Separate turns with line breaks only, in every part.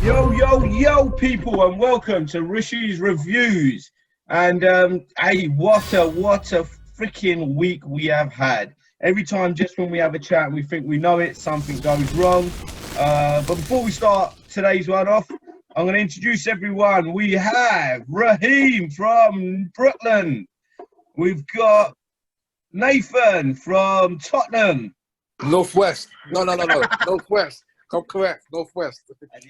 Yo, yo, yo, people, and welcome to Rishi's Reviews. And hey, what a freaking week we have had. Every time, just when we have a chat, we think we know it, something goes wrong. But before we start today's one off, I'm going to introduce everyone. We have Raheem from Brooklyn. We've got Nathan from Tottenham.
Northwest. No. Northwest. Come correct. Northwest.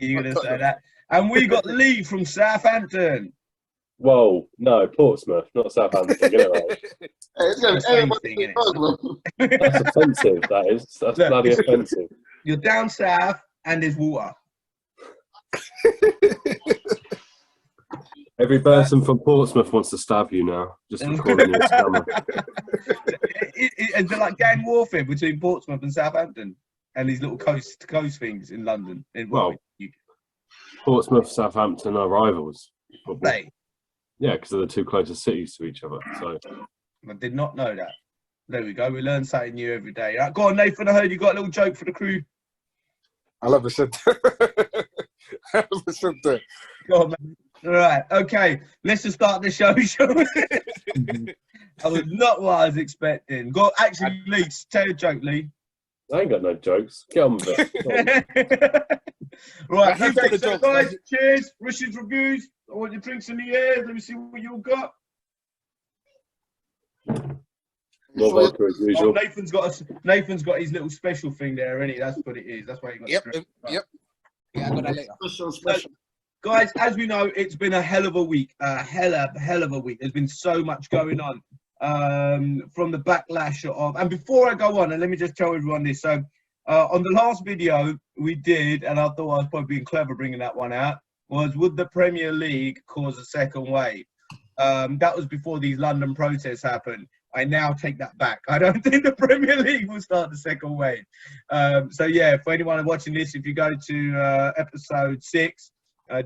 You're going to say that. And we got Lee from Southampton.
Whoa, no, Portsmouth, not Southampton. Get it right. That's offensive, that is. That's
Look,
bloody offensive.
You're down south and there's water.
Every person from Portsmouth wants to stab you now, just for calling you a scammer.
It's like gang warfare between Portsmouth and Southampton and these little coast-to-coast things in London.
Portsmouth, Southampton are rivals.
They?
Yeah, because they're the two closest cities to each other. So
I did not know that. There we go. We learn something new every day. Right, go on, Nathan. I heard you got a little joke for the crew.
I love it.
Go on, man. All right. Okay. Let's just start the show, shall we? That was not what I was expecting. Go. Actually, Lee, tell a joke, Lee.
I ain't got no jokes. Get on with it.
Right. Okay, so guys, cheers. Rishi's Reviews. I want your drinks in the air. Let me see what you got.
More vodka as usual.
Oh, Nathan's got his little special thing there, isn't he? That's what it is. That's why he got.
Yep. Yeah, I got that later. Special.
Guys, as we know, it's been a hell of a week. A hell of a week. There's been so much going on from the backlash of. And before I go on, and let me just tell everyone this. So, on the last video we did, and I thought I was probably being clever bringing that one out, was would the Premier League cause a second wave? That was before these London protests happened. I now take that back. I don't think the Premier League will start the second wave. So yeah, for anyone watching this, if you go to episode 6,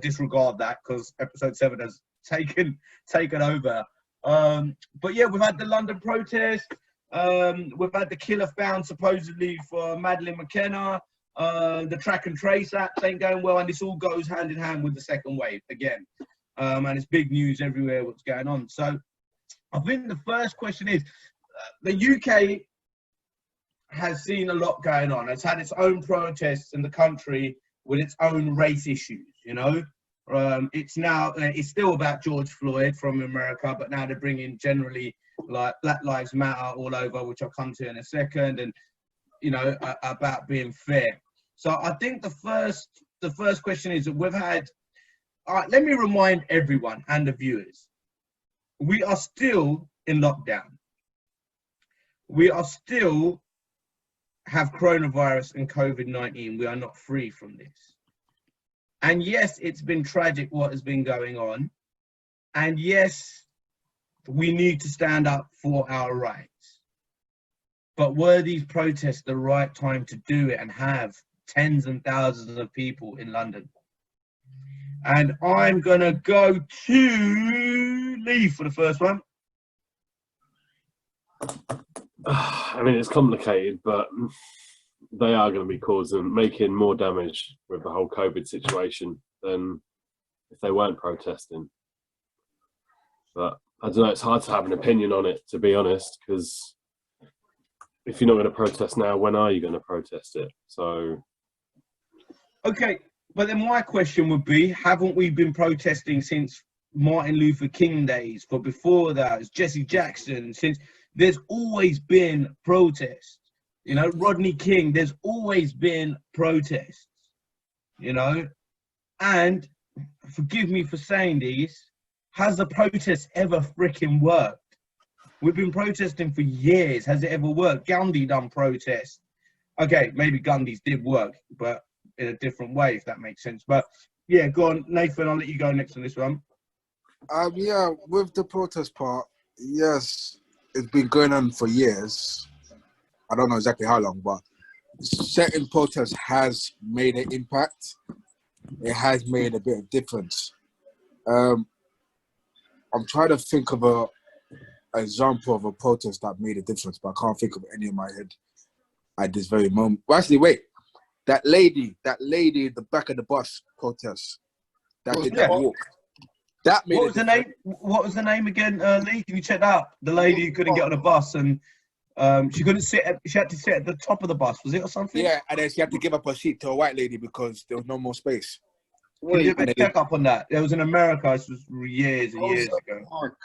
disregard that because episode 7 has taken over. But yeah, we've had the London protest. We've had the killer found supposedly for Madeleine McKenna. The track and trace apps ain't going well, and this all goes hand in hand with the second wave again. And it's big news everywhere what's going on. So I think the first question is, the UK has seen a lot going on. It's had its own protests in the country with its own race issues, you know. It's still about George Floyd from America, but now they're bringing generally like Black Lives Matter all over, which I'll come to in a second, and, you know, about being fair. So I think the first question is that we've had, let me remind everyone and the viewers, we are still in lockdown. We are still have coronavirus and COVID-19. We are not free from this. And yes, it's been tragic what has been going on. And yes, we need to stand up for our rights. But were these protests the right time to do it and have tens and thousands of people in London? And I'm going to go to Lee for the first one.
I mean, it's complicated, but they are going to be making more damage with the whole COVID situation than if they weren't protesting. But I don't know, it's hard to have an opinion on it, to be honest, because if you're not going to protest now, when are you going to protest it? So,
okay, but then my question would be, haven't we been protesting since Martin Luther King days? But before that, it's Jesse Jackson. Since there's always been protests, you know, Rodney King, there's always been protests, you know, and forgive me for saying these, has the protest ever freaking worked? We've been protesting for years. Has it ever worked? Gandhi done protests. Okay, maybe Gandhi's did work, but in a different way, if that makes sense. But yeah, go on, Nathan, I'll let you go next on this one.
Yeah, with the protest part, yes, it's been going on for years. I don't know exactly how long, but certain protests has made an impact. It has made a bit of difference. I'm trying to think of an example of a protest that made a difference, but I can't think of any in my head at this very moment. Well, actually, wait. That lady at the back of the bus protest. That did that
Yeah.
walk. That made
What
a
was the
difference.
name? What was the name again, Lee? Can you check that out? The lady who couldn't get on a bus and she couldn't sit. She had to sit at the top of the bus. Was it or something?
Yeah, and then she had to give up her seat to a white lady because there was no more space.
Can you do a
Wait,
bit of check up on that? It was in America. This was years and years
Rosa
ago.
Park.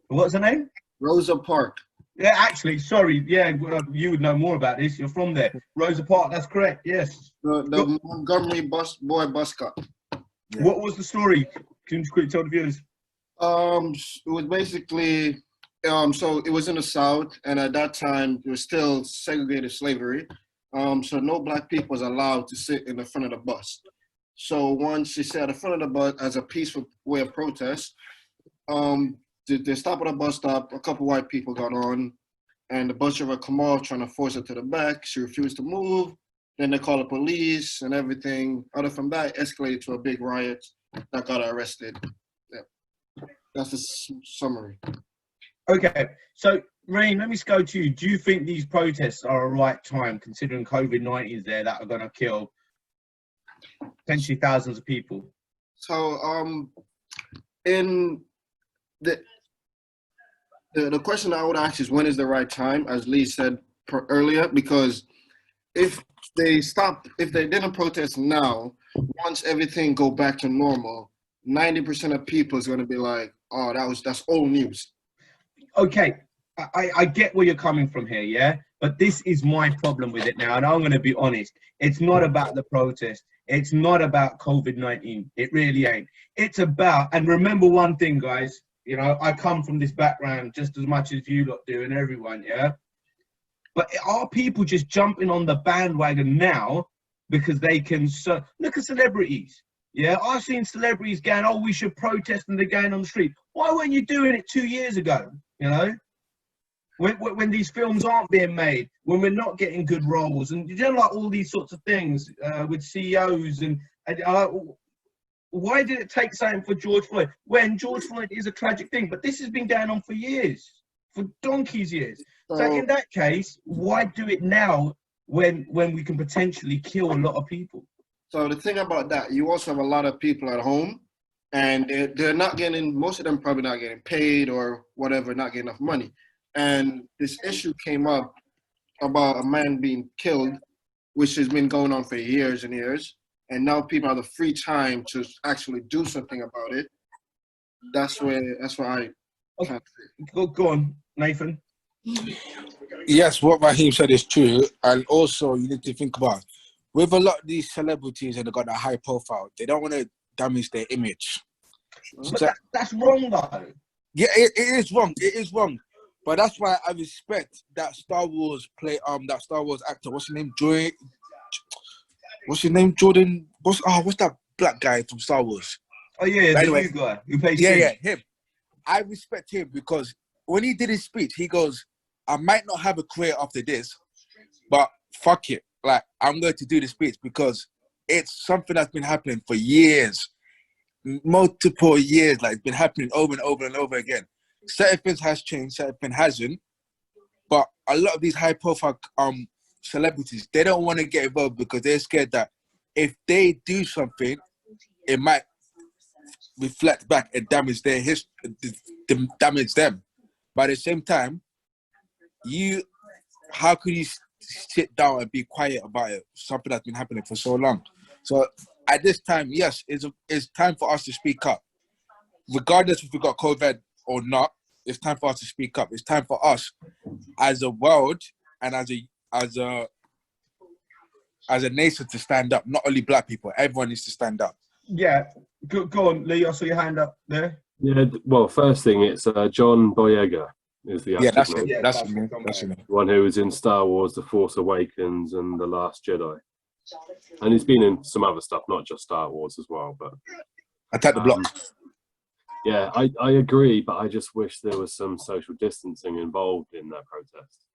What's her name?
Rosa Park.
Yeah, actually, sorry. Yeah, you would know more about this. You're from there. Rosa Parks. That's correct. Yes.
The Montgomery bus cut.
Yeah.
What was the story? Can you just quickly tell the viewers?
It was basically, so it was in the South, and at that time it was still segregated slavery. So no black people was allowed to sit in the front of the bus. So once she sat at the front of the bus as a peaceful way of protest, they stopped at a bus stop. A couple white people got on, and the bus driver come off trying to force her to the back. She refused to move. Then they called the police and everything. Other from that, escalated to a big riot that got her arrested. Yeah. That's the summary.
Okay, so Rain, let me just go to you. Do you think these protests are a right time, considering COVID-19 is there, that are going to kill potentially thousands of people?
So, in the question I would ask is, when is the right time, as Lee said earlier, because if they didn't protest now, once everything go back to normal, 90% of people is going to be like, oh, that's old news.
Okay, I get where you're coming from here, yeah? But this is my problem with it now, and I'm going to be honest. It's not about the protest. It's not about COVID-19. It really ain't. It's about, and remember one thing, guys, you know, I come from this background just as much as you lot do and everyone, yeah? But are people just jumping on the bandwagon now because they can look at celebrities? Yeah, I've seen celebrities going, oh, we should protest, and they're going on the street. Why weren't you doing it 2 years ago? You know, when these films aren't being made, when we're not getting good roles, and you know, like all these sorts of things with CEOs and why did it take something for George Floyd when George Floyd is a tragic thing? But this has been going on for years, for donkey's years. So in that case, why do it now when we can potentially kill a lot of people?
So the thing about that, you also have a lot of people at home, and they're not getting, most of them probably not getting paid or whatever, not getting enough money. And this issue came up about a man being killed, which has been going on for years and years. And now people have the free time to actually do something about it. That's why I can't say.
Go on, Nathan.
Yes, what Raheem said is true. And also, you need to think about, with a lot of these celebrities and they got that high profile, they don't want to damage their image.
But that's wrong, though.
Yeah, it is wrong. It is wrong. But that's why I respect that Star Wars actor. What's his name? What's his name? Jordan. What's that black guy from Star Wars?
Oh yeah,
But
the
anyway,
new guy who plays.
Yeah, him. I respect him because when he did his speech, he goes, "I might not have a career after this, but fuck it. Like, I'm going to do the speech because it's something that's been happening for years, multiple years. Like, it's been happening over and over and over again. Certain things has changed, certain things hasn't. But a lot of these high-profile celebrities, they don't want to get involved because they're scared that if they do something, it might reflect back and damage their history, damage them. But at the same time, how could you sit down and be quiet about it? Something that's been happening for so long. So at this time, yes, it's time for us to speak up. Regardless if we got COVID or not, it's time for us to speak up. It's time for us as a world and as a nation to stand up. Not only black people, everyone needs to stand up.
Yeah, go on, Lee. I saw your hand up there.
Yeah, well, first thing, it's John Boyega is the actor.
Yeah, that's
name.
it. That's it. That's it.
One who was in Star Wars, The Force Awakens, and The Last Jedi. And he's been in some other stuff, not just Star Wars as well. But
Attack the Block.
yeah, I agree, but I just wish there was some social distancing involved in that protest.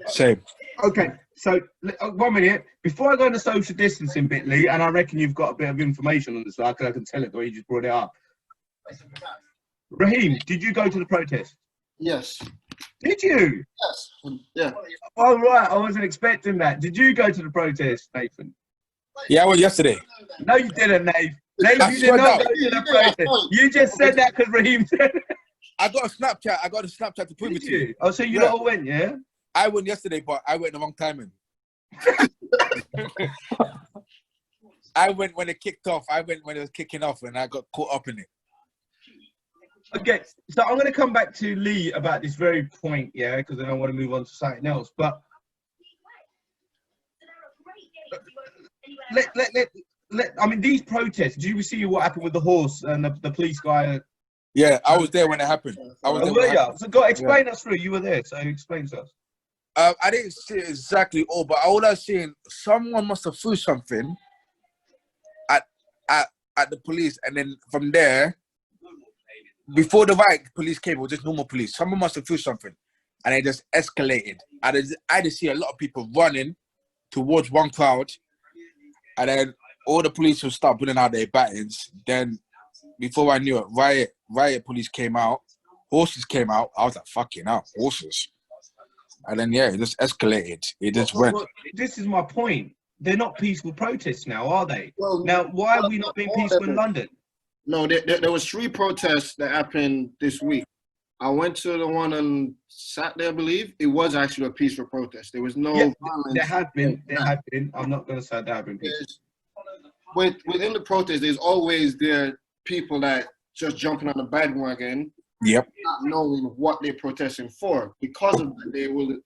Same.
Okay, so 1 minute. Before I go into social distancing bit, Lee, and I reckon you've got a bit of information on this, so I can tell it the way you just brought it up. Raheem, did you go to the protest?
Yes.
Did you?
Yes. Yeah.
Oh, right. I wasn't expecting that. Did you go to the protest, Nathan?
Yeah, I went yesterday.
No, you didn't, Nave. Nave,
I
you
swear
did not
down.
go to the protest. You just said that because Raheem said it.
I got a Snapchat. I got a Snapchat to prove it
Did
to you.
you? Oh, so you
Yeah.
lot all went, yeah?
I went yesterday, but I went the wrong timing. I went when it kicked off. I went when it was kicking off, and I got caught up in it.
Okay, so I'm going to come back to Lee about this very point, yeah, because then I want to move on to something else. But I mean, these protests. Did you see what happened with the horse and the police guy?
Yeah, I was there when it happened. I was there when it happened.
So, explain us through. You were there, so explain to us.
I didn't see it exactly all, but all I seen, someone must have threw something at the police, and then from there, before the riot police came, it was just normal police. Someone must have threw something, and it just escalated. I just see a lot of people running towards one crowd, and then all the police would start putting out their batons. Then, before I knew it, riot police came out, horses came out. I was like, fucking hell, horses. And then, yeah, it just escalated. It just went.
Well, this is my point. They're not peaceful protests now, are they?
Well,
Now, why are we not being peaceful in London?
No, there was 3 protests that happened this week. I went to the one on Saturday, I believe. It was actually a peaceful protest. There was no violence.
There have been. I'm not going to say there have been peaceful.
Within the protest, there's always people that just jumping on the bandwagon,
Yep.
not knowing what they're protesting for. Because of that,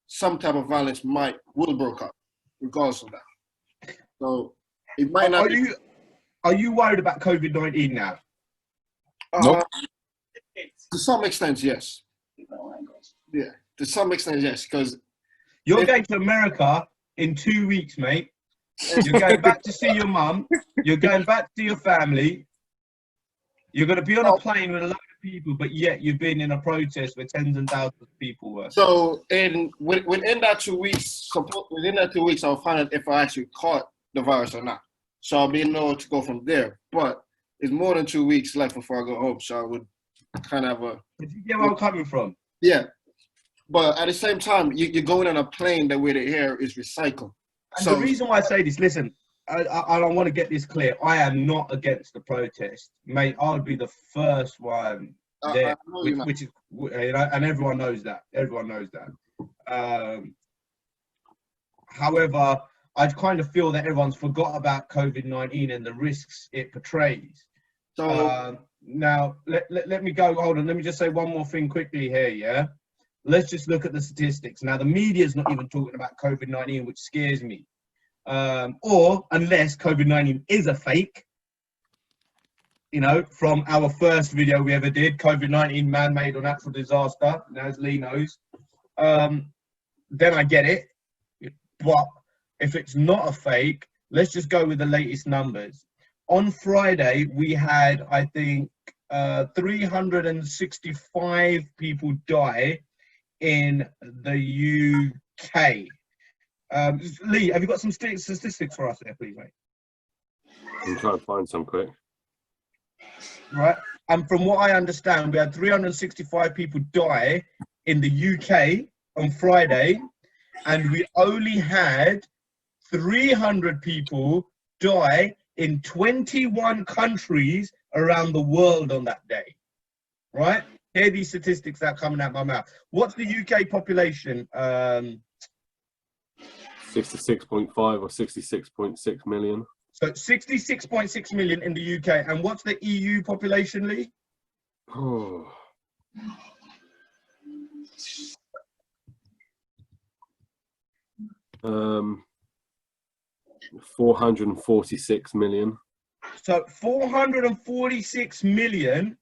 some type of violence will break up, regardless of that. So it might not.
Are you worried about COVID-19 now?
Nope.
To some extent, yes. Yeah, to some extent, yes. Because
you're going to America in 2 weeks, mate. You're going back to see your mum. You're going back to your family. You're going to be on a plane with a lot of people, but yet you've been in a protest where tens and thousands of people were.
So, within that 2 weeks, I'll find out if I actually caught the virus or not. So I'll be able to go from there. But it's more than 2 weeks left before I go home. So I would kind of have a.
Did you get where I'm coming from?
Yeah. But at the same time, you're going on a plane that where the air is recycled.
And
So
the reason why I say this, listen, I don't want to get this clear. I am not against the protest, mate. I would be the first one there, which is, and everyone knows that. Everyone knows that. However, I kind of feel that everyone's forgot about COVID-19 and the risks it portrays.
So
now, let me go. Hold on. Let me just say one more thing quickly here, yeah? Let's just look at the statistics. Now, the media's not even talking about COVID-19, which scares me. Or unless COVID-19 is a fake, you know, from our first video we ever did, COVID-19 man-made or natural disaster, as Lee knows, then I get it. But if it's not a fake, let's just go with the latest numbers. On Friday, we had, I think, 365 people die in the UK. Lee, have you got some statistics for us there, please, mate?
I'm trying to find some quick.
Right. And from what I understand, we had 365 people die in the UK on Friday, and we only had 300 people die in 21 countries around the world on that day. Right? Here are these statistics that are coming out of my mouth. What's the UK population?
66.5 or 66.6 million.
So 66.6 million in the UK. And what's the EU population, Lee?
Oh. Um, 446 million.
So 446 million,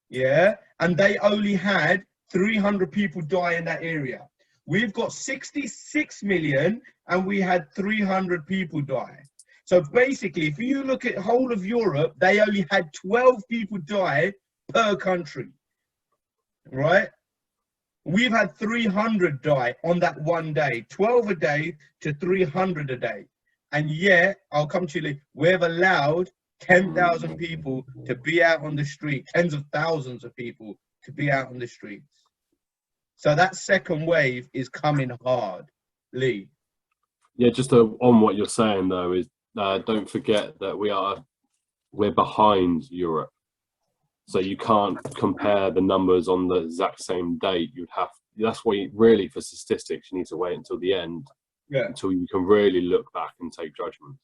yeah, and they only had 300 people die in that area. We've got 66 million and we had 300 people die. So basically, if you look at whole of Europe, they only had 12 people die per country, right? We've had 300 die on that one day, 12 a day to 300 a day. And yet, I'll come to you, we've allowed 10,000 people to be out on the street, tens of thousands of people to be out on the streets. So that second wave is coming hard, Lee.
Yeah, just on what you're saying though, is don't forget that we're behind Europe. So you can't compare the numbers on the exact same date. That's why really for statistics, you need to wait until the end, until you can really look back and take judgment.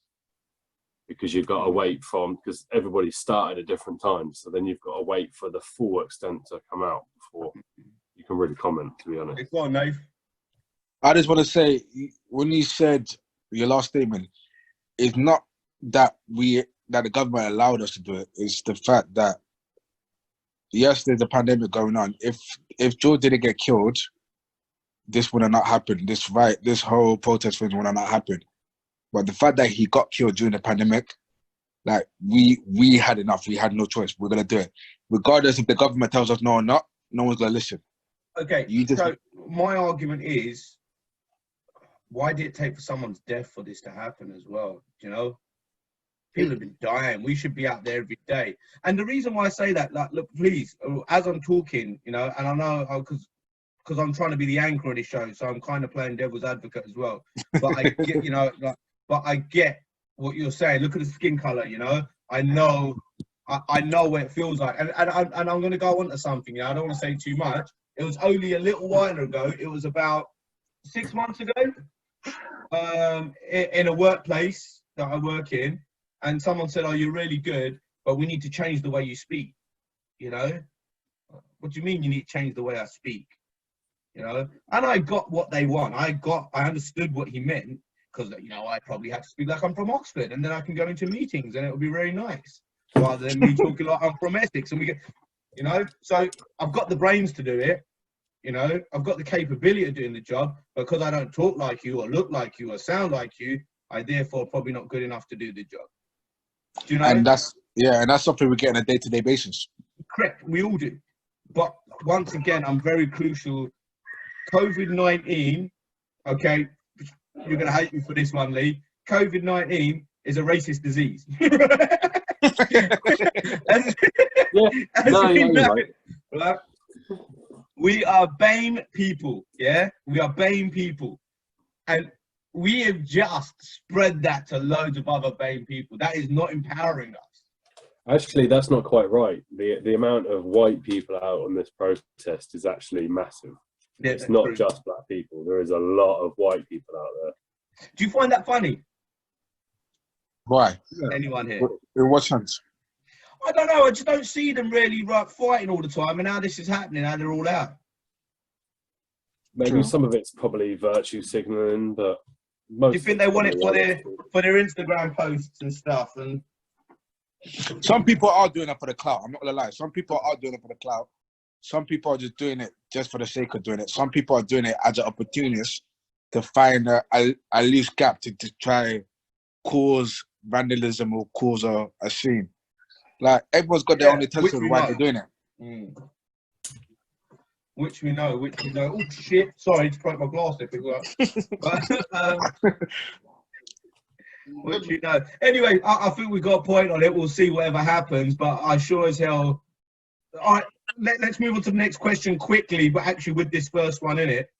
Because you've got to wait because everybody started at different times. So then you've got to wait for the full extent to come out before you can really comment, to be honest.
Go on, Nave.
I just want to say, when you said your last statement, it's not that the government allowed us to do it. It's the fact that, yes, there's a pandemic going on. If George didn't get killed, this would have not happened. This whole protest thing would have not happened. But the fact that he got killed during the pandemic, like we had enough. We had no choice. We're gonna do it, regardless if the government tells us no or not. No one's gonna listen.
Okay. So my argument is, why did it take for someone's death for this to happen as well? You know, people have been dying. We should be out there every day. And the reason why I say that, like, look, please, as I'm talking, you know, and I know because I'm trying to be the anchor of this show, so I'm kind of playing devil's advocate as well. But I get, you know, like. But I get what you're saying. Look at the skin color, you know. I know what it feels like, and I'm going to go on to something. You know, I don't want to say too much. It was only a little while ago. It was about 6 months ago, in a workplace that I work in, and someone said, "Oh, you're really good, but we need to change the way you speak." You know, what do you mean you need to change the way I speak? You know, and I got what they want. I understood what he meant. Because, you know, I probably had to speak like I'm from Oxford, and then I can go into meetings and it would be very nice, rather than me talking like I'm from Essex. And we get, you know, so I've got the brains to do it, you know, I've got the capability of doing the job, but because I don't talk like you or look like you or sound like you, I therefore probably not good enough to do the job. Do you know?
And that's something we get on a day-to-day basis.
Correct, we all do. But once again, I'm very crucial. COVID-19, okay, you're going to hate me for this one, Lee. COVID-19 is a racist disease. We are BAME people, yeah? We are BAME people. And we have just spread that to loads of other BAME people. That is not empowering us.
Actually, that's not quite right. The amount of white people out on this protest is actually massive. Yeah, it's not just black people. There is a lot of white people out there.
Do you find that funny?
Why?
Anyone here?
In what sense?
I don't know. I just don't see them really fighting all the time. And now this is happening. Now they're all out.
Maybe some of it's probably virtue signaling, but most.
Do you think they want it for their Instagram posts and stuff? And
some people are doing it for the clout. I'm not gonna lie. Some people are doing it for the clout. Some people are just doing it just for the sake of doing it. Some people are doing it as an opportunist to find a loose gap to try cause vandalism or cause a scene. Like, everyone's got their own intention why they're doing it.
Which we know. Oh shit! Sorry, to break my glass there, people. Which you know. Anyway, I think we got a point on it. We'll see whatever happens, but I sure as hell. All right, let's move on to the next question quickly, but actually with this first one in it.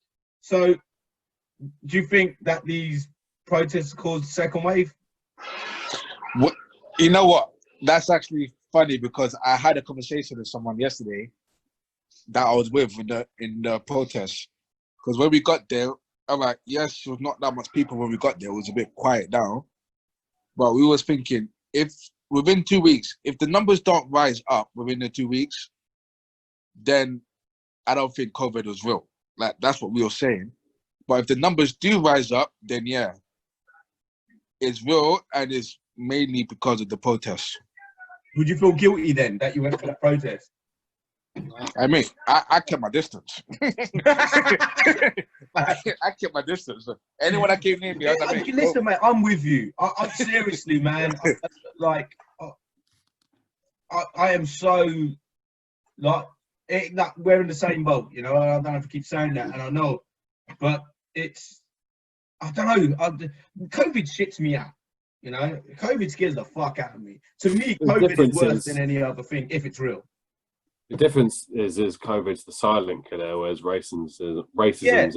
So, do you think that these protests caused a second wave?
You know what? That's actually funny, because I had a conversation with someone yesterday that I was with in the protest. Because when we got there, I'm like, yes, there was not that much people when we got there. It was a bit quiet down. But we was thinking, if within 2 weeks, if the numbers don't rise up within the 2 weeks, then I don't think COVID was real. Like, that's what we were saying. But if the numbers do rise up, then yeah, it's real, and it's mainly because of the protests.
Would you feel guilty then that you went for that protest?
I mean, I kept my distance. I kept my distance. Anyone that came near me, I was like,
listen, mate, I'm with you. I seriously, man. I am so like we're in the same boat, you know. I don't have to keep saying that, and I know, but it's, I don't know. COVID shits me out. You know, COVID scares the fuck out of me. To me, COVID is worse than any other thing if it's real.
The difference is COVID's the silent killer, whereas racism's a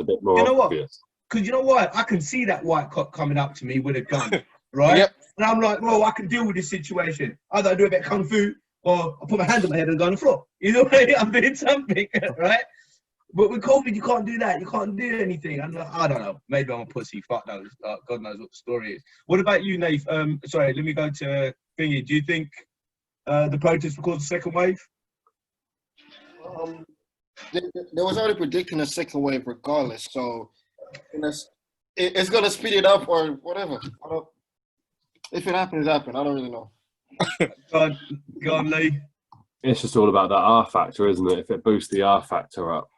bit more obvious.
Because you know what? I can see that white cop coming up to me with a gun. right?
Yep.
And I'm like, well, I can deal with this situation. Either I do a bit of kung fu, or I put my hand on my head and go on the floor. You know, I'm doing something, right? But with COVID, you can't do that. You can't do anything. I don't know. Maybe I'm a pussy. Fuck knows. God knows what the story is. What about you, Nath? Sorry, let me go to Thingy. Do you think the protests will cause a second wave?
They was already predicting a second wave regardless, so it's gonna speed it up or whatever. If it happens, it happens. I don't really know.
Go on, Lee.
It's just all about that R factor, isn't it? If it boosts the R factor up.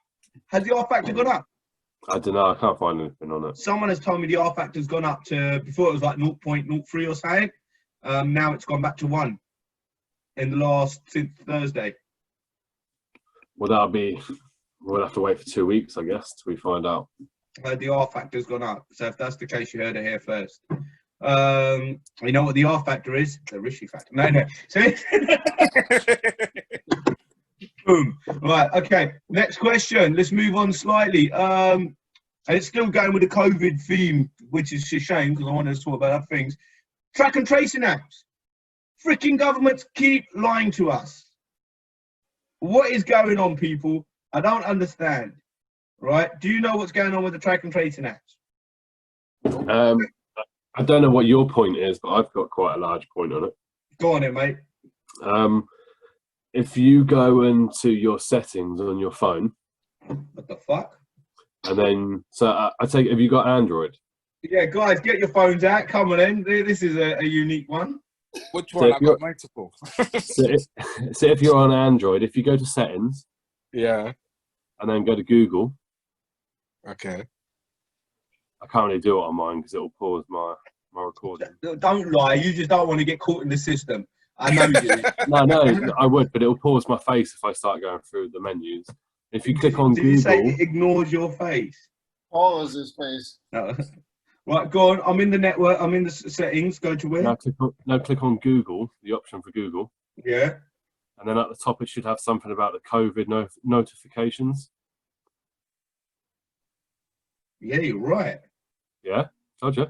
Has the R factor gone up?
I don't know. I can't find anything on it.
Someone has told me the R factor's gone up to, before it was like 0.03 or something. Now it's gone back to 1 since Thursday.
Well, we'll have to wait for 2 weeks, I guess, till we find out.
The R factor's gone up. So if that's the case, you heard it here first. You know what the R factor is? The Rishi factor. No. So, boom. Right. Okay. Next question. Let's move on slightly. And it's still going with the COVID theme, which is a shame because I wanted to talk about other things. Track and tracing apps. Freaking governments keep lying to us. What is going on, people? I don't understand. Right? Do you know what's going on with the track and tracing apps?
I don't know what your point is, but I've got quite a large point on it.
Go on it, mate.
If you go into your settings on your phone,
What the fuck?
and then, I take, have you got Android?
Yeah, guys, get your phones out. Come on in. This is a unique one.
Which one?
So
I got multiple.
So if you're on Android, if you go to settings
Yeah.
and then go to Google,
Okay.
I can't really do it on mine because it will pause my recording.
Don't lie. You just don't want to get caught in the system. I know you.
No, I would, but it will pause my face if I start going through the menus. If you click on
Did you say
Google,
it ignores your face?
Pause his face.
No. Right, go on. I'm in the network. I'm in the settings. Go to where?
click on Google, the option for Google,
Yeah.
and then at the top it should have something about the COVID notifications.
Yeah, you're right.
Yeah, told you.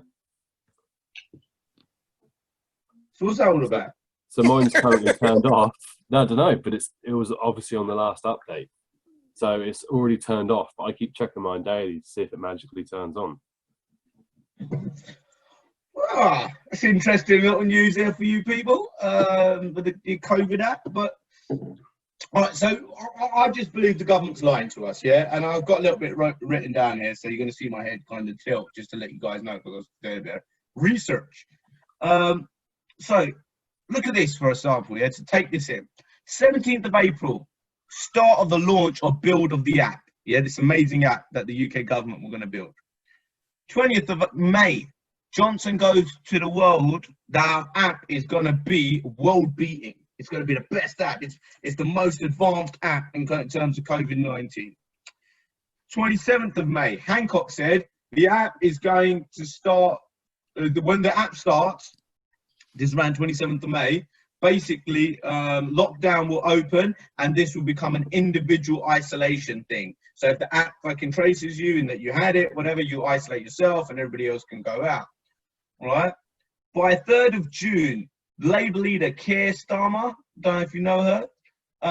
So what's that all about?
So mine's currently turned off. No, I don't know, but it was obviously on the last update. So it's already turned off, but I keep checking mine daily to see if it magically turns on.
That's interesting little news there for you people with the COVID app. But all right, so I just believe the government's lying to us, yeah. And I've got a little bit written down here, so you're going to see my head kind of tilt just to let you guys know because I was doing a bit of research. So look at this for example, yeah. To take this in, 17th of April, start of the launch or build of the app. Yeah, this amazing app that the UK government were going to build. 20th of May, Johnson goes to the world. That app is going to be world beating. It's going to be the best app. It's the most advanced app in terms of COVID-19. 27th of May, Hancock said the app is going to start, when the app starts, this is around 27th of May, basically lockdown will open and this will become an individual isolation thing. So if the app fucking traces you and that you had it, whatever, you isolate yourself and everybody else can go out. All right. By 3rd of June, Labour leader Keir Starmer, don't know if you know her,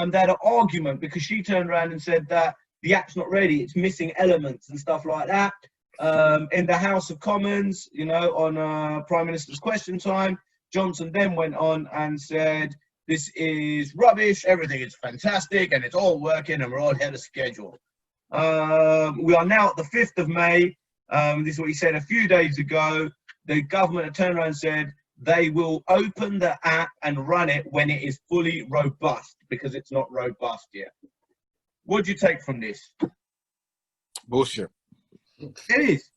they had an argument because she turned around and said that the app's not ready, it's missing elements and stuff like that. In the House of Commons, you know, on Prime Minister's Question Time, Johnson then went on and said, this is rubbish, everything is fantastic and it's all working and we're all ahead of schedule. We are now at the 5th of May. This is what he said a few days ago. The government had turned around and said they will open the app and run it when it is fully robust because it's not robust yet. What do you take from this?
Bullshit.
It is.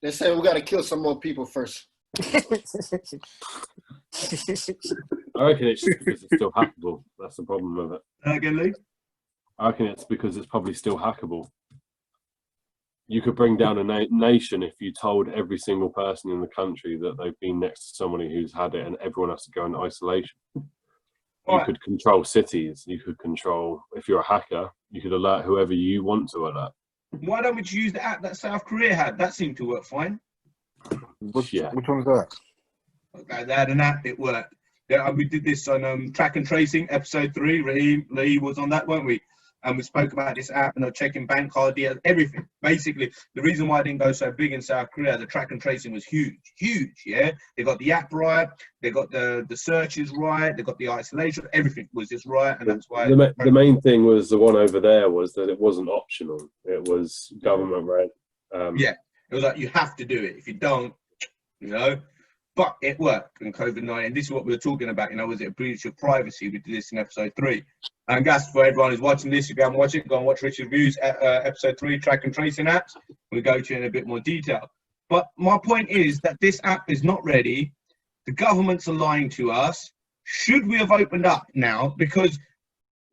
They say we got to kill some more people first.
I reckon it's just because it's still hackable. That's the problem with it.
Again, Lee?
I reckon it's because it's probably still hackable. You could bring down a nation if you told every single person in the country that they've been next to somebody who's had it and everyone has to go into isolation. You could control cities. You could control, if you're a hacker, you could alert whoever you want to alert.
Why don't we use the app that South Korea had? That seemed to work fine.
Yeah.
Which one was that?
Okay, they had an app, it worked. Yeah, we did this on track and tracing, episode 3. Raheem Lee was on that, weren't we? And we spoke about this app and checking bank card details, everything. Basically, the reason why I didn't go so big in South Korea, the track and tracing was huge, yeah? They got the app right, they got the searches right, they got the isolation, everything was just right, and that's why...
The main thing was the one over there was that it wasn't optional. It was government rate.
Yeah, it was like, you have to do it. If you don't, you know... But it worked in COVID-19. This is what we were talking about, you know, was it a breach of privacy? We did this in episode 3. And that's for everyone who's watching this. If you haven't watched it, go and watch Richard Reviews, episode 3, track and tracing apps. We'll go to it in a bit more detail. But my point is that this app is not ready. The governments are lying to us. Should we have opened up now? Because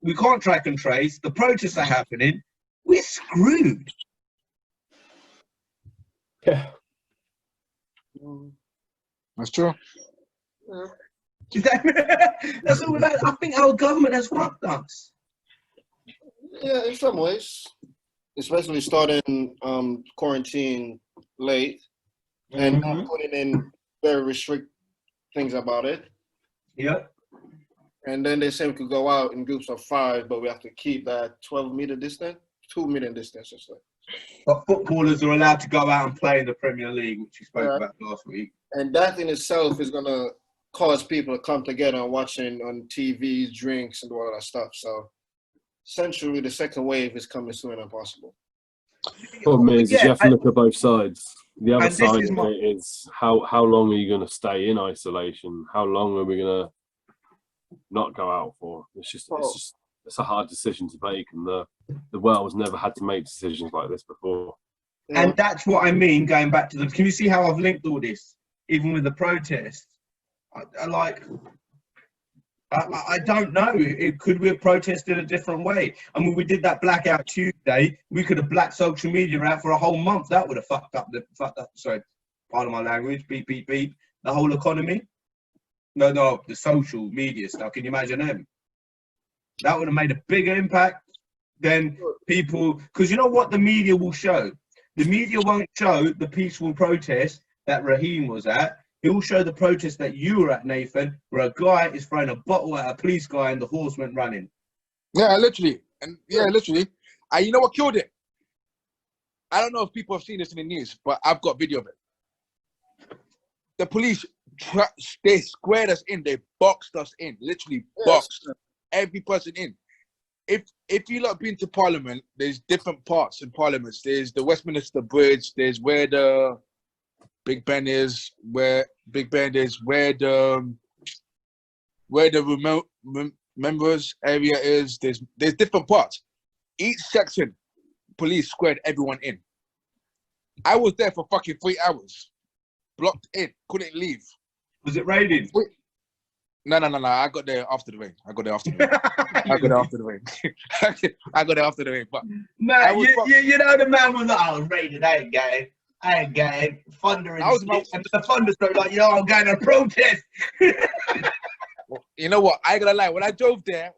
we can't track and trace. The protests are happening. We're screwed.
Yeah.
That's true.
That's all about. I think our government has fucked us.
Yeah, in some ways, especially starting quarantine late and not putting in very strict things about it.
Yep.
And then they say we could go out in groups of 5, but we have to keep that 12-meter distance, 2-meter distance or so.
But footballers are allowed to go out and play in the Premier League, which we spoke about last week.
And that in itself is going to cause people to come together and watching on TVs, drinks, and all that stuff. So essentially, the second wave is coming sooner than possible.
Problem is you have to look at both sides. The other side
is
of it is how long are you going to stay in isolation? How long are we going to not go out for? It's a hard decision to make, and the world's never had to make decisions like this before.
And that's what I mean, going back to them. Can you see how I've linked all this? Even with the protests, I don't know. Could we have protested a different way? I mean, we did that Blackout Tuesday. We could have blacked social media out for a whole month. That would have fucked up. Sorry, pardon my language. Beep, beep, beep. The whole economy. No, the social media stuff. Can you imagine them? That would have made a bigger impact than people. Because you know what the media will show? The media won't show the peaceful protest that Raheem was at. He will show the protest that you were at, Nathan, where a guy is throwing a bottle at a police guy and the horse went running.
Yeah, literally. And literally. And you know what killed it? I don't know if people have seen this in the news, but I've got video of it. The police, they squared us in. They boxed us in. Literally boxed every person in. If you lot been to Parliament, there's different parts in Parliaments. There's the Westminster Bridge. There's where the Big Ben is, where the remote members area is. There's different parts. Each section, police squared everyone in. I was there for fucking 3 hours, blocked in, couldn't leave.
Was it raining?
No. I got there after the rain. I got there after the rain. But
man, you know the man was like, "I was raining. I ain't going. Thunder and the thunderstorm, like, I'm going to protest."
Well, you know what? I ain't gonna lie. When I drove there,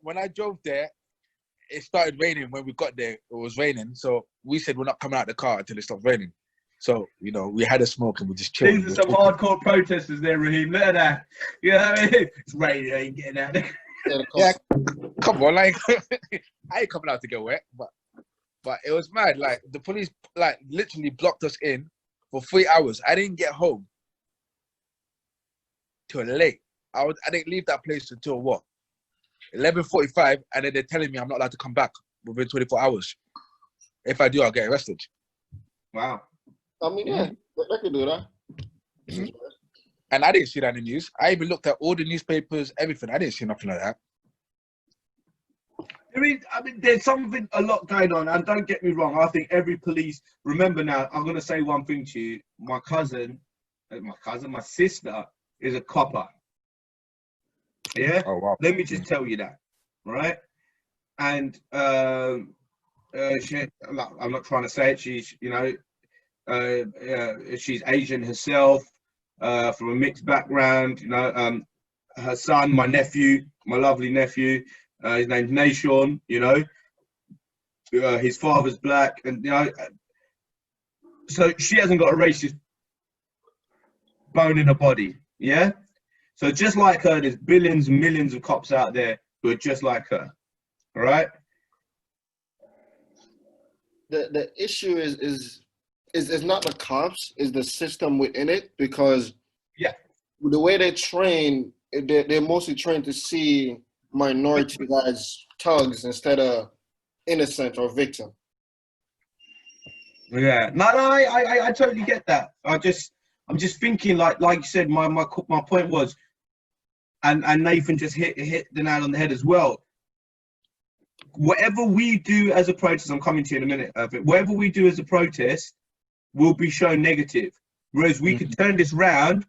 it started raining. When we got there, it was raining. So we said we're not coming out of the car until it stopped raining. So, we had a smoke and we just chilled.
These are some hardcore protesters there, Raheem. Look at that. You know what I mean? It's raining, I ain't getting out there.
Yeah, come on, I ain't coming out to get wet, but it was mad. Like, the police, literally blocked us in for 3 hours. I didn't get home till late. I didn't leave that place until what? 11:45, and then they're telling me I'm not allowed to come back within 24 hours. If I do, I'll get arrested.
Wow.
I mean, they could do that.
Mm-hmm. And I didn't see that in the news. I even looked at all the newspapers, everything. I didn't see nothing like that.
I mean, there's a lot going on, and don't get me wrong. I think every police. Remember now, I'm gonna say one thing to you. My sister is a copper. Yeah.
Oh wow.
Let me just tell you that, right? And I'm not trying to say it. She's, she's Asian herself, from a mixed background. Her son, my nephew, my lovely nephew, his name's Nashon. His father's black, and so she hasn't got a racist boning a body. Yeah. So just like her, there's billions and millions of cops out there who are just like her. All right.
The issue is not the cops, is the system within it, because
Yeah.
the way they train, they're mostly trained to see minorities as thugs instead of innocent or victim.
Yeah. No, I totally get that. I'm just thinking like you said. My point was, and Nathan just hit the nail on the head as well. Whatever we do as a protest, I'm coming to you in a minute. Whatever we do as a protest will be shown negative, whereas we can turn this round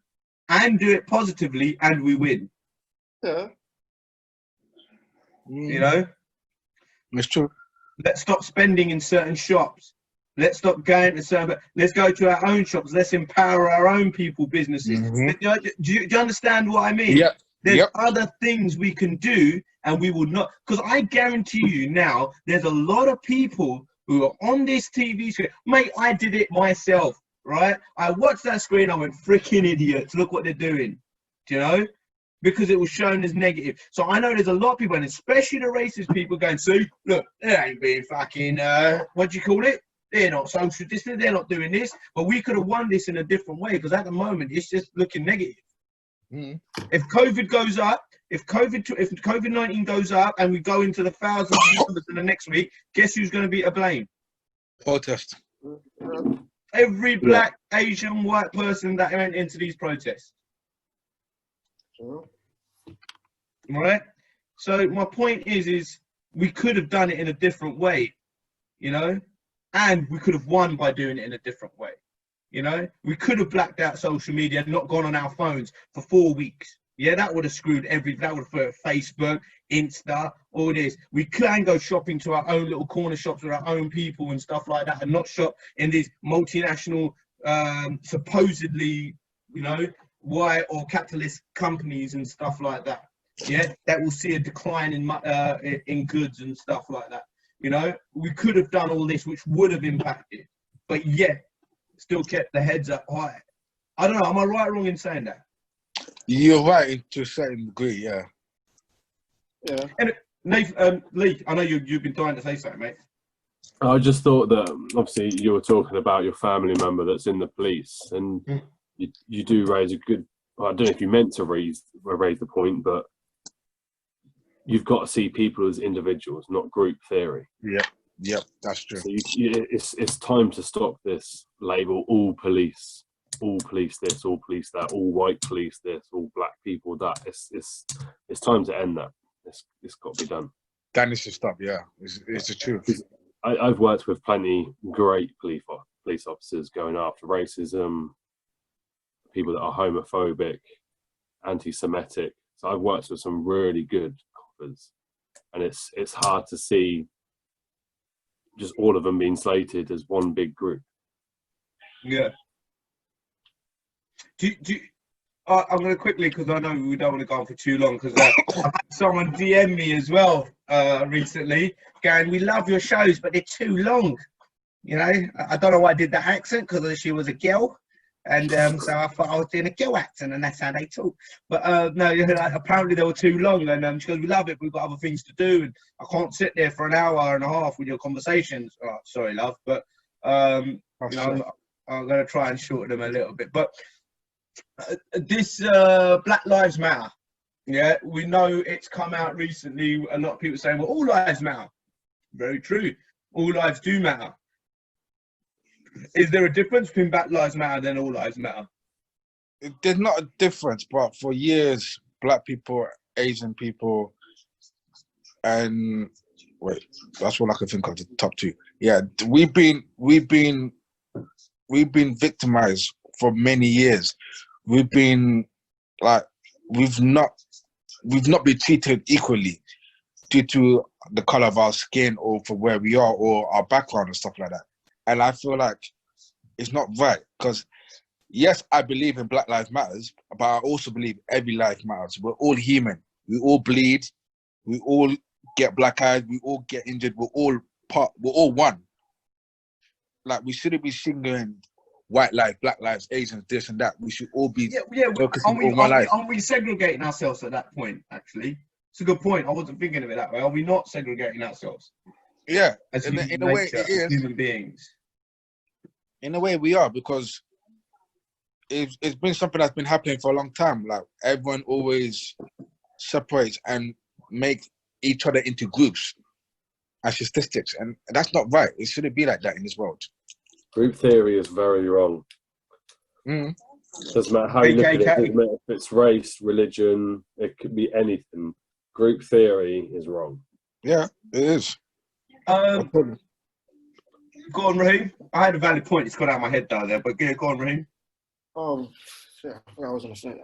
and do it positively, and we win.
Yeah.
You know,
It's true.
let's stop spending in certain shops. Let's stop going to certain. Let's go to our own shops. Let's empower our own people, businesses. Do you understand what I mean?
Yeah.
There's other things we can do, and we will not. Because I guarantee you now, there's a lot of people who are on this TV screen. Mate, I did it myself, right? I watched that screen. I went, freaking idiots. Look what they're doing. Do you know? Because it was shown as negative. So I know there's a lot of people, and especially the racist people, going, see, look, they ain't being fucking, what do you call it? They're not social distancing. They're not doing this. But we could have won this in a different way, because at the moment, it's just looking negative. If COVID goes up, if COVID-19 goes up and we go into the thousands of numbers in the next week, guess who's going to be to blame?
Protest.
Every black, Asian, white person that went into these protests.
Sure.
Right? So my point is we could have done it in a different way, you know, and we could have won by doing it in a different way. You know, we could have blacked out social media and not gone on our phones for 4 weeks. Yeah, that would have screwed that would have put Facebook, Insta, all this. We can go shopping to our own little corner shops with our own people and stuff like that, and not shop in these multinational, supposedly, you know, white or capitalist companies and stuff like that. Yeah, that will see a decline in goods and stuff like that. You know, we could have done all this, which would have impacted, but yeah, still kept the heads up high. I don't know. Am I right or wrong in saying that?
You're right to a certain degree, yeah.
Yeah.
And Nathan, Lee, I know you've been dying to say something, mate.
I just thought that obviously you were talking about your family member that's in the police, and you do raise a good. Well, I don't know if you meant to raise the point, but you've got to see people as individuals, not group theory.
Yep, that's true.
So it's time to stop this label: all police this, all police that, all white police this, all black people that. It's time to end that. It's got to be done.
That needs to stop. Yeah, it's the truth.
I've worked with plenty great police officers going after racism, people that are homophobic, anti-Semitic. So I've worked with some really good coppers, and it's hard to see just all of them being slated as one big group.
Yeah. I'm going to quickly, because I know we don't want to go on for too long, because I've had someone DM me as well recently, going, we love your shows, but they're too long. You know, I don't know why I did that accent, because she was a girl. And so I thought I was doing a girl accent, and that's how they talk. But no, apparently they were too long. And she goes, we love it, but we've got other things to do. And I can't sit there for an hour and a half with your conversations. Oh, sorry, love. But you know, I'm going to try and shorten them a little bit. But this Black Lives Matter, yeah, we know it's come out recently. A lot of people saying, well, all lives matter. Very true. All lives do matter. Is there a difference between Black Lives Matter and All Lives Matter?
There's not a difference, but for years, black people, Asian people, and wait, that's all I can think of. The top two. Yeah, we've been victimized for many years. We've been like we've not been treated equally due to the color of our skin or for where we are or our background and stuff like that. And I feel like it's not right, because yes, I believe in Black Lives Matters, but I also believe every life matters. We're all human. We all bleed. We all get black eyes. We all get injured. We're all one. Like, we shouldn't be singling white lives, black lives, Asians, this and that. We should all be
Yeah.
focusing on one life.
Aren't we segregating ourselves at that point? Actually, it's a good point. I wasn't thinking of it that way. Are we not segregating ourselves
Yeah,
as
in
human
a way
nature,
it
as
is.
human beings?
In a way we are, because it's been something that's been happening for a long time. Like everyone always separates and make each other into groups and statistics, and that's not right. It shouldn't be like that in this world.
Group theory is very wrong.
Mm.
Doesn't matter how you look at it.
KKK.
Doesn't matter if it's race, religion. It could be anything. Group theory is wrong.
Yeah, it is.
Go on, Raheem. I had a valid point. It's got out of my head though there, but go on, Raheem.
Yeah, I was gonna say.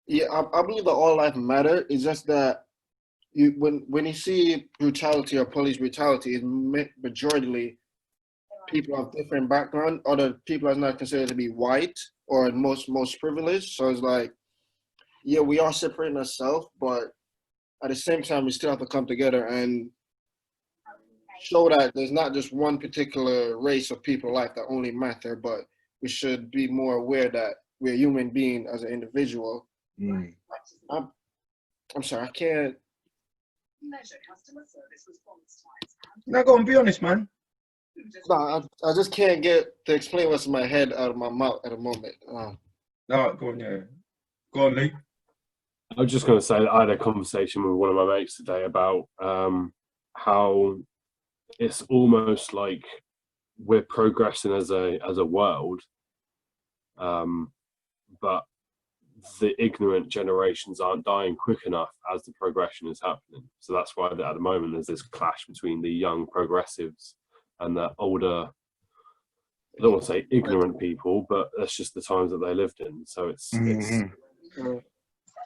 Yeah, I believe that all life matter. It's just that when you see brutality or police brutality, it's majority people of different background, or the people are not considered to be white or most privileged. So it's like, yeah, we are separating ourselves, but at the same time, we still have to come together and show that there's not just one particular race of people life that only matter, but we should be more aware that we're human being as an individual.
Mm.
I'm sorry, I can't.
No, go on, be honest, man.
No, I just can't get to explain what's in my head out of my mouth at the moment.
No, go on, yeah. Go on, Lee.
I was just going to say that I had a conversation with one of my mates today about how it's almost like we're progressing as a world, but the ignorant generations aren't dying quick enough as the progression is happening. So that's why at the moment there's this clash between the young progressives and the older, I don't want to say ignorant people, but that's just the times that they lived in. So it's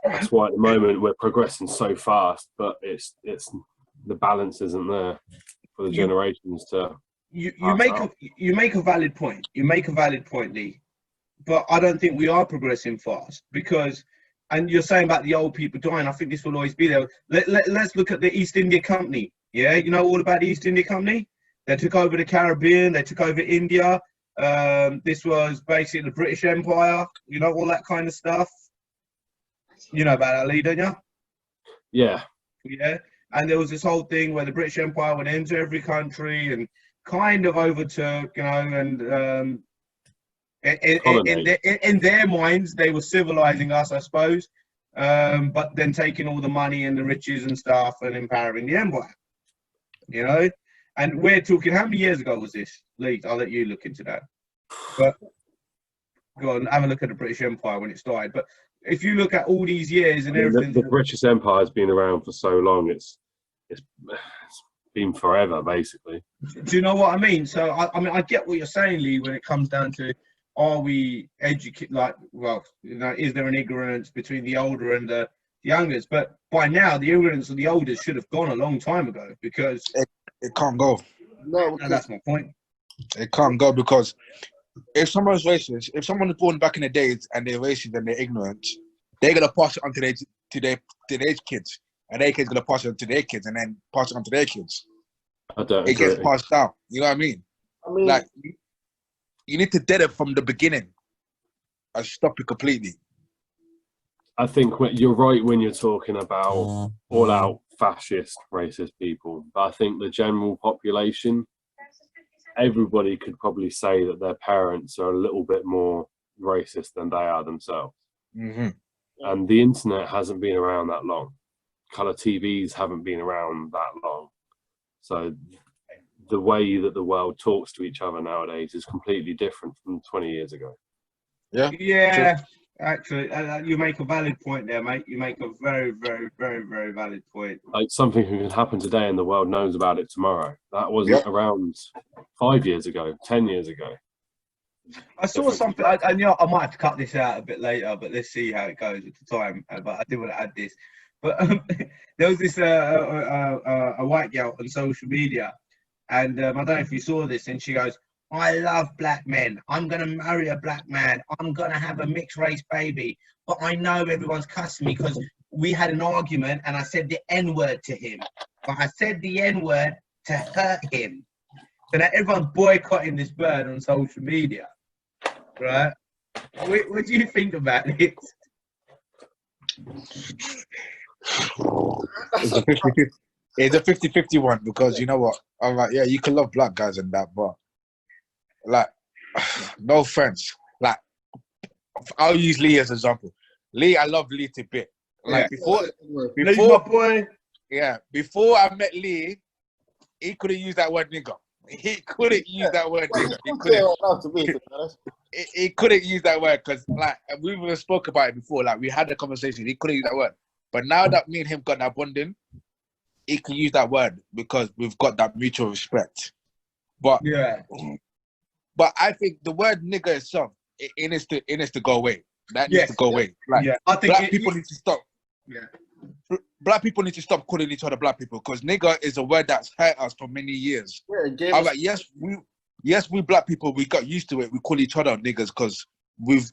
that's why at the moment we're progressing so fast, but it's the balance isn't there for the generations to.
You make a valid point. You make a valid point, Lee. But I don't think we are progressing fast because, and you're saying about the old people dying. I think this will always be there. Let's look at the East India Company. Yeah, you know all about the East India Company. They took over the Caribbean. They took over India. This was basically the British Empire. You know all that kind of stuff. You know about that, Lee, don't you?
Yeah.
Yeah. And there was this whole thing where the British Empire went into every country and kind of overtook, you know, and in their minds, they were civilizing us, I suppose, but then taking all the money and the riches and stuff and empowering the empire, you know? And we're talking, how many years ago was this, Lee? I'll let you look into that. But go on, have a look at the British Empire when it started. But if you look at all these years and everything...
The British Empire has been around for so long, it's been forever, basically.
Do you know what I mean? So, I mean, I get what you're saying, Lee, when it comes down to, are we educated, like, well, you know, is there an ignorance between the older and the youngers? But by now, the ignorance of the oldest should have gone a long time ago because...
It can't go.
No,
And that's my point.
It can't go because if someone's racist, if someone was born back in the days and they're racist and they're ignorant, they're gonna pass it on to their kids, and their kids gonna pass it on to their kids, and then pass it on to their kids.
I don't.
It gets passed down. You know what I mean? Like you need to dead it from the beginning and stop it completely.
I think you're right when you're talking about all-out fascist, racist people. But I think the general population, everybody could probably say that their parents are a little bit more racist than they are themselves.
Mm-hmm.
And the internet hasn't been around that long. Colour TVs haven't been around that long. So the way that the world talks to each other nowadays is completely different from 20 years ago.
Yeah.
Yeah. Actually, you make a valid point there, mate. You make a very, very, very, very valid point.
Like something can happen today and the world knows about it tomorrow. That wasn't around 5 years ago, 10 years ago.
I saw something, I might have to cut this out a bit later, but let's see how it goes at the time. But I did want to add this. But there was this a white girl on social media, and I don't know if you saw this, and she goes, I love black men. I'm going to marry a black man. I'm going to have a mixed race baby. But I know everyone's cussing me because we had an argument and I said the N-word to him. But I said the N-word to hurt him. So now everyone's boycotting this bird on social media, right? What do you think about it?
It's a 50-50 one because you know what? I'm like, yeah, you can love black guys and that, but like, no offense. Like, I'll use Lee as an example. Lee, I love Lee to bit. Like
Lee's my boy.
before I met Lee, he couldn't use that word nigga. He couldn't use that word nigga. He couldn't use that word because like we even spoke about it before. Like we had a conversation. He couldn't use that word. But now that me and him got that bonding, he can use that word because we've got that mutual respect. But I think the word nigga itself, it needs to go away. That needs to go away. Like
I think
black people need to stop. Black people need to stop calling each other black people because nigger is a word that's hurt us for many years. I'm like, yes, we black people, we got used to it. We call each other niggers because we've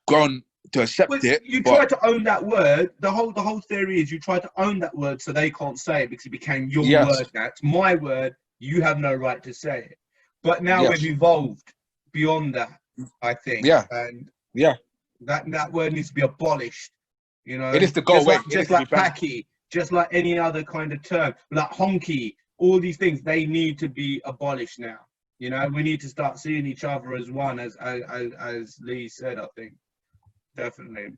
gone to accept it.
You try to own that word. The whole theory is you try to own that word so they can't say it because it became your word. That's my word. You have no right to say it. But now we've evolved beyond that, I think. And that word needs to be abolished. You know,
it is to go away.
Just like packy, just like any other kind of term, like honky, all these things, they need to be abolished now. You know, we need to start seeing each other as one, as Lee said, I think. Definitely.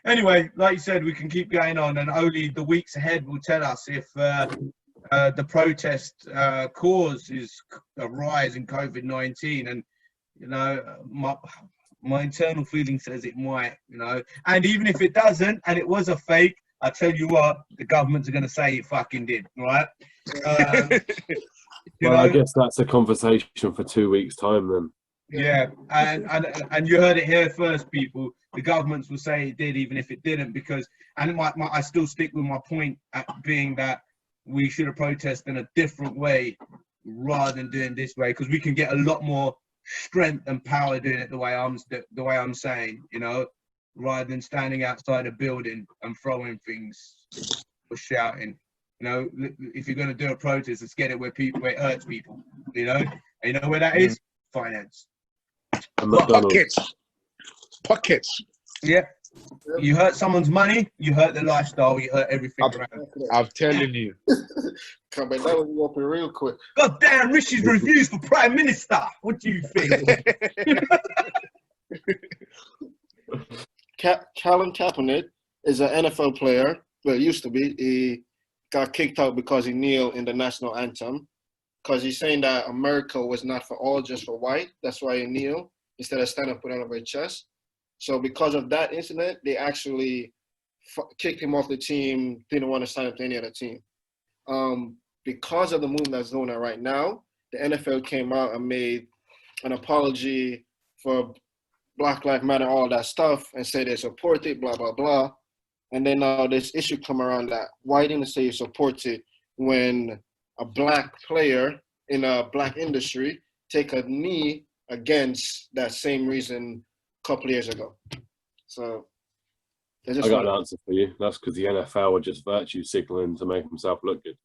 Anyway, like you said, we can keep going on, and only the weeks ahead will tell us if the protest causes a rise in COVID-19. And, you know, my internal feeling says it might, you know, and even if it doesn't, and it was a fake, I tell you what, the governments are going to say it fucking did, right?
I guess that's a conversation for 2 weeks' time then.
Yeah, and you heard it here first, people. The governments will say it did, even if it didn't, because, and I still stick with my point at being that we should have protested in a different way rather than doing this way, because we can get a lot more strength and power doing it the way I'm saying, you know, rather than standing outside a building and throwing things or shouting. You know, if you're going to do a protest, let's get it where it hurts people. You know, and you know where that is? Finance.
Pockets.
Yeah. You hurt someone's money, you hurt their lifestyle, you hurt everything around.
I'm telling you.
Come on, that was open real quick.
God damn, Rishi's reviews for Prime Minister. What do you think?
Colin Kaepernick is an NFL player. Well, used to be. He got kicked out because he kneeled in the national anthem. Because he's saying that America was not for all, just for white. That's why he kneeled instead of stand up with over his chest. So because of that incident, they actually kicked him off the team, didn't want to sign up to any other team. Because of the movement that's going on right now, the NFL came out and made an apology for Black Lives Matter, all that stuff, and said they support it, blah, blah, blah. And then now this issue come around that why didn't they say you support it when a black player in a black industry take a knee against that same reason a couple of years ago? So
I got an answer for you. That's because the NFL were just virtue signaling to make themselves look good.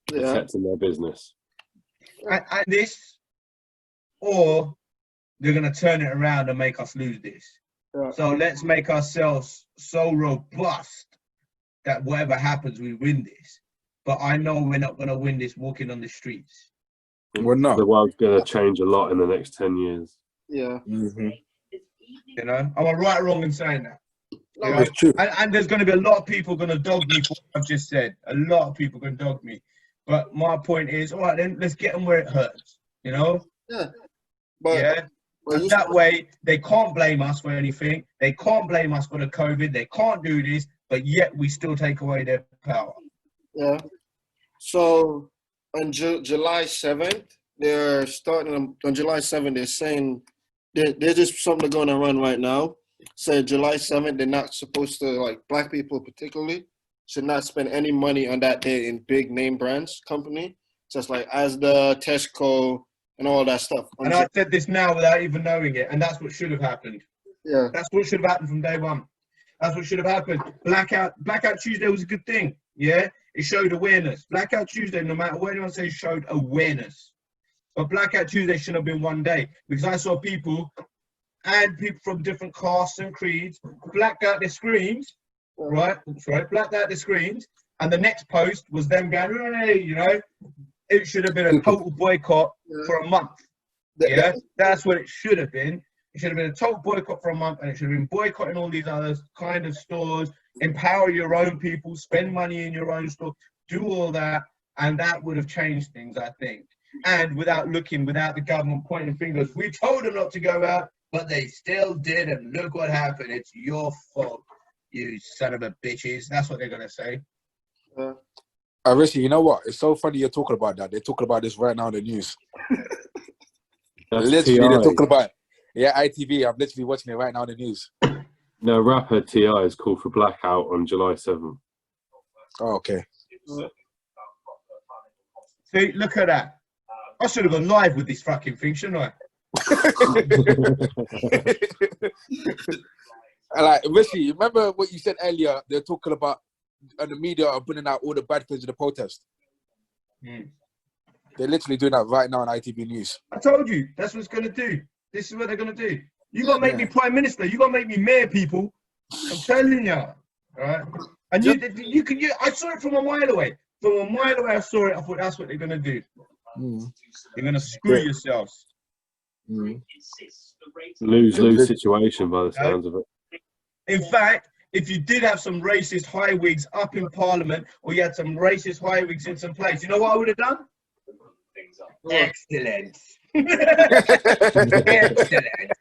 Protecting their business.
And this, or they're going to turn it around and make us lose this. Yeah. So let's make ourselves so robust that whatever happens, we win this. But I know we're not going to win this walking on the streets.
We're not.
The world's going to change a lot in the next 10 years.
Yeah.
Mm-hmm.
You know, am I right or wrong in saying that?
No, that's true.
And there's going to be a lot of people going to dog me for what I've just said. A lot of people going to dog me. But my point is, all right, then let's get them where it hurts. You know?
Yeah. But
that way, they can't blame us for anything. They can't blame us for the COVID. They can't do this, but yet we still take away their power.
Yeah. So on July 7th, they're starting on July 7th. They're saying there's just something going to run right now. So July 7th, they're not supposed to, like black people particularly, should not spend any money on that day in big name brands company, just like Asda, Tesco, and all that stuff.
And I said this now without even knowing it, and that's what should have happened.
Yeah.
That's what should have happened from day one. That's what should have happened. Blackout Tuesday was a good thing. Yeah, it showed awareness. Blackout Tuesday, no matter what anyone says, showed awareness. But Blackout Tuesday shouldn't have been one day, because I saw people and people from different castes and creeds blacked out their screens, right? Blacked out their screens, and the next post was them going, hey, you know, it should have been a total boycott for a month. Yeah, that's what it should have been. It should have been a total boycott for a month, and it should have been boycotting all these other kind of stores, empower your own people, spend money in your own store, do all that, and that would have changed things, I think. And without the government pointing fingers, we told them not to go out, but they still did, and look what happened. It's your fault, you son of a bitches. That's what they're going to say.
Rishi, you know what? It's so funny you're talking about that. They're talking about this right now in the news. Literally, they're talking about ITV. I'm literally watching it right now in the news.
No, rapper T.I. is called for blackout on July 7th.
Oh, okay.
See, look at that. I should have gone live with this fucking thing, shouldn't I?
Like, Rishi, remember what you said earlier? They're talking about, and the media are putting out all the bad things of the protest. They're literally doing that right now on ITV News.
I told you, that's what it's going to do. This is what they're going to do. You got to make me Prime Minister. You got to make me Mayor, people. I'm telling you. Right? And I saw it from a mile away. From a mile away, I saw it. I thought that's what they're going to do. You're going to screw yourselves.
Lose-lose situation by the sounds of it.
In fact, if you did have some racist high wigs up in Parliament, or you had some racist high wigs in some place, you know what I would have done? Excellent. Excellent.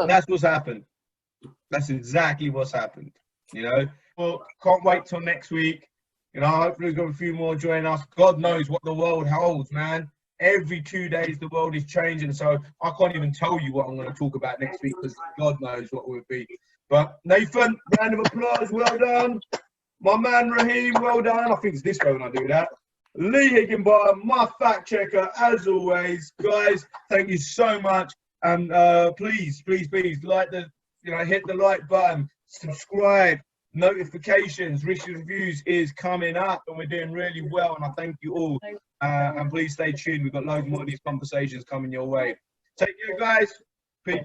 That's what's happened. That's exactly what's happened. You know, well, can't wait till next week. You know, hopefully we've got a few more join us. God knows what the world holds, man. Every 2 days the world is changing, so I can't even tell you what I'm going to talk about next week, because God knows what it would be. But Nathan, round of applause, well done. My man Raheem, well done. I think it's this way when I do that. Lee Higginbottom, my fact checker, as always. Guys, thank you so much. And please like hit the like button, subscribe, notifications. Rishi Reviews is coming up, and we're doing really well. And I thank you all. And please stay tuned. We've got loads more of these conversations coming your way. Take care, guys. Peace.